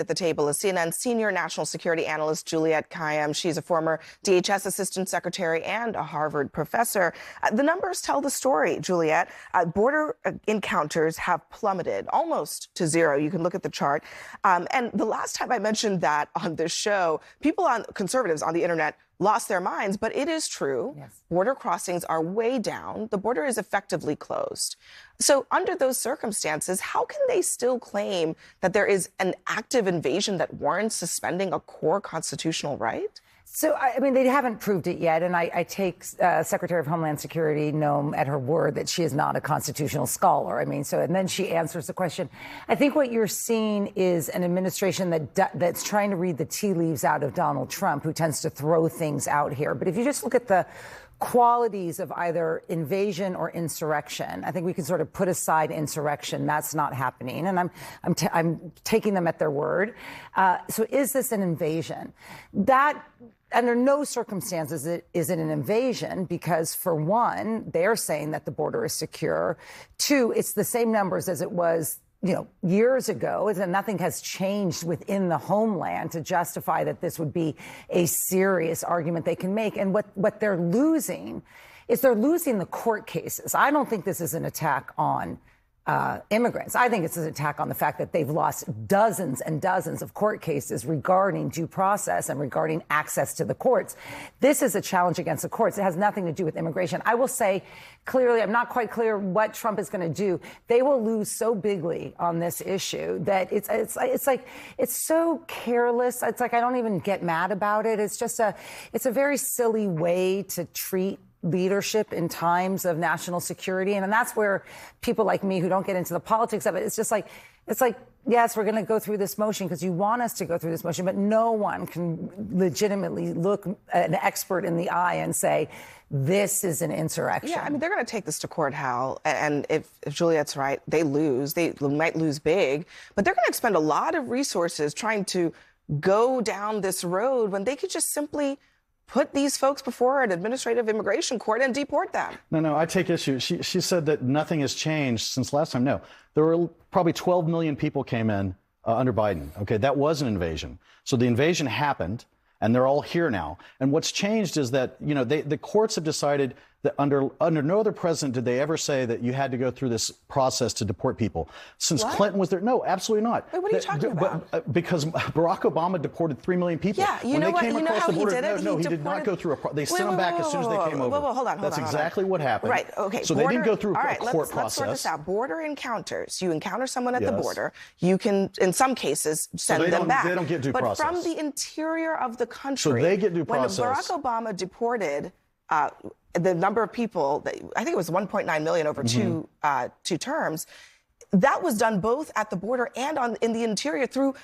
At the table is CNN senior national security analyst Juliette Kayyem. She's a former DHS assistant secretary and a Harvard professor. The numbers tell the story, Juliette. Border encounters have plummeted almost to zero. You can look at the chart. And the last time I mentioned that on this show, conservatives on the internet lost their minds, but it is true. Yes. Border crossings are way down. The border is effectively closed. So under those circumstances, how can they still claim that there is an active invasion that warrants suspending a core constitutional right? So, I mean, they haven't proved it yet, and I take Secretary of Homeland Security Noem at her word that she is not a constitutional scholar. I mean, and then she answers the question. I think what you're seeing is an administration that's trying to read the tea leaves out of Donald Trump, who tends to throw things out here. But if you just look at the qualities of either invasion or insurrection, I think we can sort of put aside insurrection. That's not happening, and I'm taking them at their word. So is this an invasion? That, under no circumstances is it an invasion, because, for one, they're saying that the border is secure. Two, it's the same numbers as it was, years ago, and nothing has changed within the homeland to justify that this would be a serious argument they can make. And what they're losing is they're losing the court cases. I don't think this is an attack on immigrants. I think it's an attack on the fact that they've lost dozens and dozens of court cases regarding due process and regarding access to the courts. This is a challenge against the courts. It has nothing to do with immigration. I will say clearly, I'm not quite clear what Trump is going to do. They will lose so bigly on this issue that it's so careless. It's like I don't even get mad about it. It's a very silly way to treat leadership in times of national security. And that's where people like me who don't get into the politics of it, it's like, yes, we're going to go through this motion because you want us to go through this motion, but no one can legitimately look an expert in the eye and say, this is an insurrection. Yeah, I mean, they're going to take this to court, Hal. And if Juliette's right, they lose. They might lose big, but they're going to expend a lot of resources trying to go down this road when they could just simply put these folks before an administrative immigration court and deport them. No, I take issue. She said that nothing has changed since last time. No, there were probably 12 million people came in under Biden. Okay, that was an invasion. So the invasion happened, and they're all here now. And what's changed is that, the courts have decided that under no other president did they ever say that you had to go through this process to deport people. Since Clinton was there, no, absolutely not. Wait, what are you talking about? Because Barack Obama deported 3 million people. Yeah, you know how he did it? No, he did not go through they sent them back as soon as they came over. Hold on. That's exactly what happened. Right, okay. So they didn't go through a court process. Let's sort this out. Border encounters. You encounter someone at the border. You can, in some cases, send them back. They don't get due process. But from the interior of the country, so they get due process. When Barack Obama deported the number of people, I think it was 1.9 million over two terms, that was done both at the border and in the interior through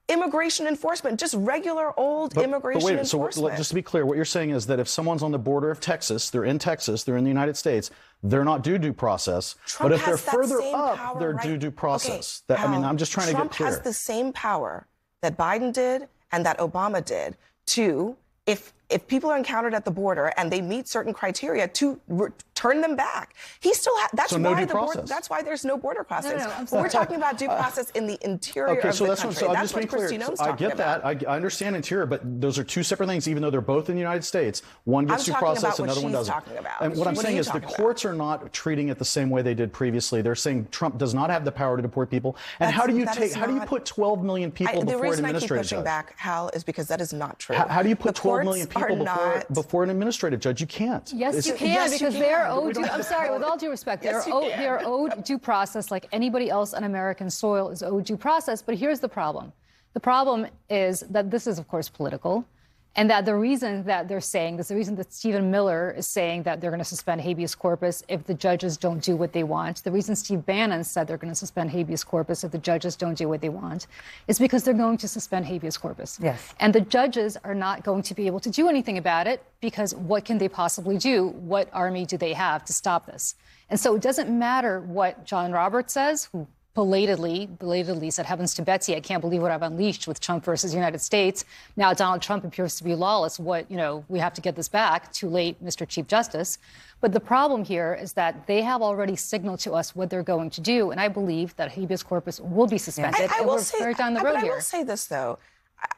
immigration enforcement, just regular old immigration enforcement. So just to be clear, what you're saying is that if someone's on the border of Texas, they're in the United States, they're not due process. Trump but if they're has further that same up, power, they're right? due process. Okay, I'm just trying to get clear. Trump has the same power that Biden did and that Obama did to, if people are encountered at the border and they meet certain criteria, to turn them back. He still that's why there's no border crossings. No, we're talking about due process in the interior of the country. That's what Kristi Noem's talking about. I get that. I understand interior, but those are two separate things, even though they're both in the United States. One gets due process, another one doesn't. And what I'm saying is the courts are not treating it the same way they did previously. They're saying Trump does not have the power to deport people. And how do you put 12 million people before an administrative judge? The reason I keep pushing back, Hal, is because that is not true. How do you put 12 million people before an administrative judge? You can't. Yes, you can, because they're owed. I'm sorry, with all due respect, they're owed due process like anybody else on American soil is owed due process. But here's the problem. The problem is that this is, of course, political. And that the reason that they're saying this, the reason that Stephen Miller is saying that they're going to suspend habeas corpus if the judges don't do what they want, the reason Steve Bannon said they're going to suspend habeas corpus if the judges don't do what they want, is because they're going to suspend habeas corpus. Yes. And the judges are not going to be able to do anything about it, because what can they possibly do? What army do they have to stop this? And so it doesn't matter what John Roberts says, who belatedly said, heavens to Betsy, I can't believe what I've unleashed with Trump versus the United States. Now Donald Trump appears to be lawless. We have to get this back. Too late, Mr. Chief Justice. But the problem here is that they have already signaled to us what they're going to do. And I believe that habeas corpus will be suspended. I will say, very down the road I here. will say this, though.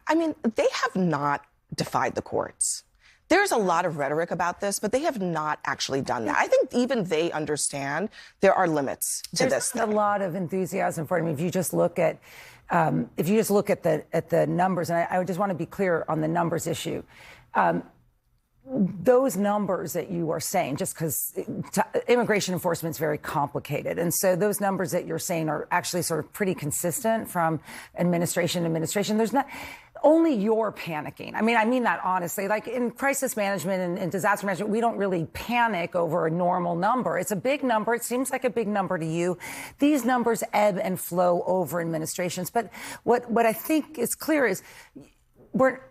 I mean, they have not defied the courts. There's a lot of rhetoric about this, but they have not actually done that. I think even they understand there are limits to this. There's a lot of enthusiasm for it. I mean, if you just look at the numbers, and I just want to be clear on the numbers issue. Those numbers that you are saying, just because immigration enforcement is very complicated. And so those numbers that you're saying are actually sort of pretty consistent from administration to administration. There's not only you're panicking. I mean that honestly. Like in crisis management and disaster management, we don't really panic over a normal number. It's a big number. It seems like a big number to you. These numbers ebb and flow over administrations. But what I think is clear is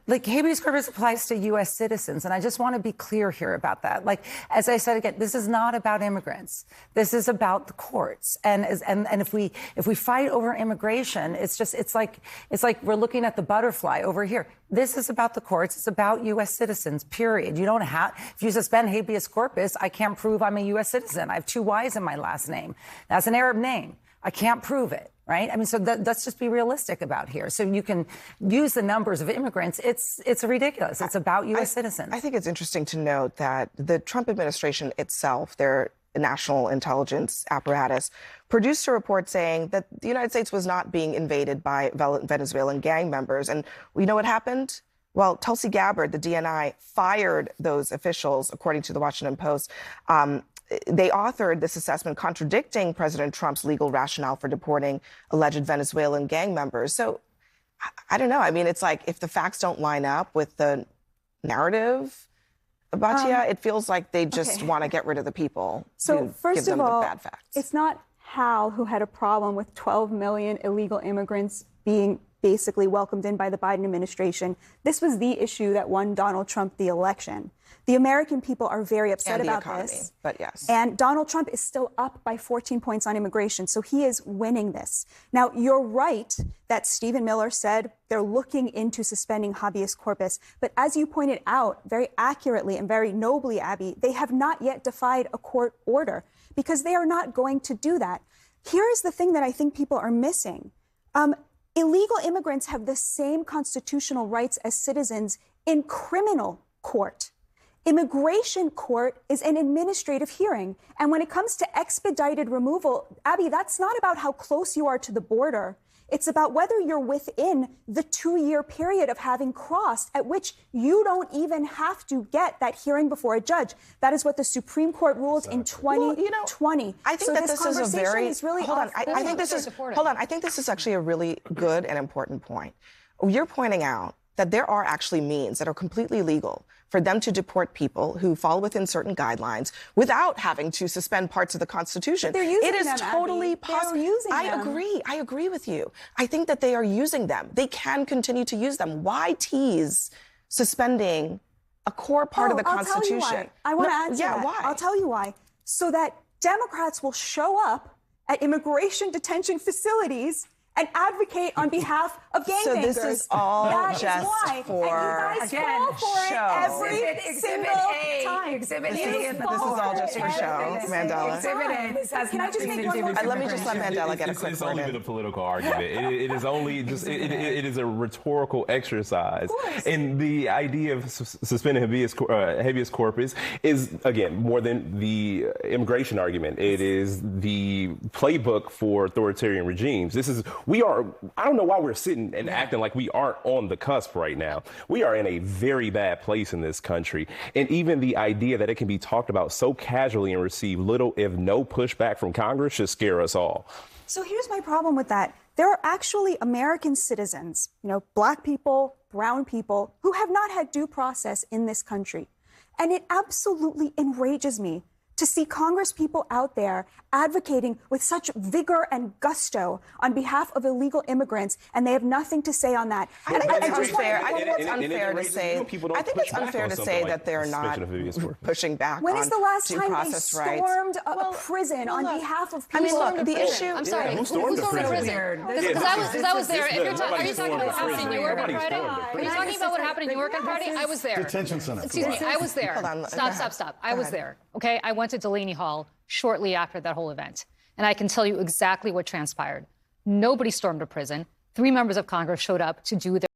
habeas corpus applies to U.S. citizens, and I just want to be clear here about that. Like, as I said again, this is not about immigrants. This is about the courts. And if we fight over immigration, it's like we're looking at the butterfly over here. This is about the courts. It's about U.S. citizens. Period. You don't have. If you suspend habeas corpus, I can't prove I'm a U.S. citizen. I have 2 Y's in my last name. That's an Arab name. I can't prove it. Right? I mean, so let's just be realistic about here. So you can use the numbers of immigrants. It's ridiculous. It's about U.S. citizens. I think it's interesting to note that the Trump administration itself, their national intelligence apparatus, produced a report saying that the United States was not being invaded by Venezuelan gang members. And you know what happened? Well, Tulsi Gabbard, the DNI, fired those officials, according to the Washington Post. They authored this assessment contradicting President Trump's legal rationale for deporting alleged Venezuelan gang members. So I don't know. I mean, it's like if the facts don't line up with the narrative, Batya, it feels like they just want to get rid of the people. So first of all, the bad facts. It's not Hal who had a problem with 12 million illegal immigrants being basically welcomed in by the Biden administration. This was the issue that won Donald Trump the election. The American people are very upset about this. But yes. And Donald Trump is still up by 14 points on immigration. So he is winning this. Now, you're right that Stephen Miller said they're looking into suspending habeas corpus. But as you pointed out very accurately and very nobly, Abby, they have not yet defied a court order because they are not going to do that. Here is the thing that I think people are missing. Illegal immigrants have the same constitutional rights as citizens in criminal court. Immigration court is an administrative hearing. And when it comes to expedited removal, Abby, that's not about how close you are to the border. It's about whether you're within the 2-year period of having crossed, at which you don't even have to get that hearing before a judge. That is what the Supreme Court ruled in 2020. I think that this is a very hold on. I think this is actually a really good and important point. You're pointing out that there are actually means that are completely legal for them to deport people who fall within certain guidelines without having to suspend parts of the Constitution. They're using it is them, totally possible. I agree with you. I think that they are using them. They can continue to use them. Why tease suspending a core part of the Constitution? I'll tell you why. I want to answer that. Why? I'll tell you why. So that Democrats will show up at immigration detention facilities and advocate on behalf of gangbangers. So this is all that just is why. for and you guys fall for it every single time. Exhibit A. This is all just for show, Mandela. Can I just make one more? Let me just let Mandela get a quick word in. It's only been a political argument. It is only just it is a rhetorical exercise. And the idea of suspending habeas corpus is, again, more than the immigration argument. It is the playbook for authoritarian regimes. I don't know why we're sitting and acting like we aren't on the cusp right now. We are in a very bad place in this country. And even the idea that it can be talked about so casually and receive little, if no pushback from Congress should scare us all. So here's my problem with that. There are actually American citizens, black people, brown people, who have not had due process in this country. And it absolutely enrages me to see Congress people out there advocating with such vigor and gusto on behalf of illegal immigrants, and they have nothing to say on that. I think it's unfair. I think it's unfair to say. I think it's unfair to say that they're not pushing back. When is the last due time they process rights. stormed a prison on behalf of people? I mean, look, the issue. I'm sorry. Who stormed the prison? Because I was there. If you're are you talking about what happened in Newark on Friday? Are you talking about what happened in Newark on Friday? I was there. Detention center. Excuse me. I was there. Hold on. Stop. I was there. Okay. I went to Delaney Hall shortly after that whole event, and I can tell you exactly what transpired. Nobody stormed a prison. 3 members of Congress showed up to do their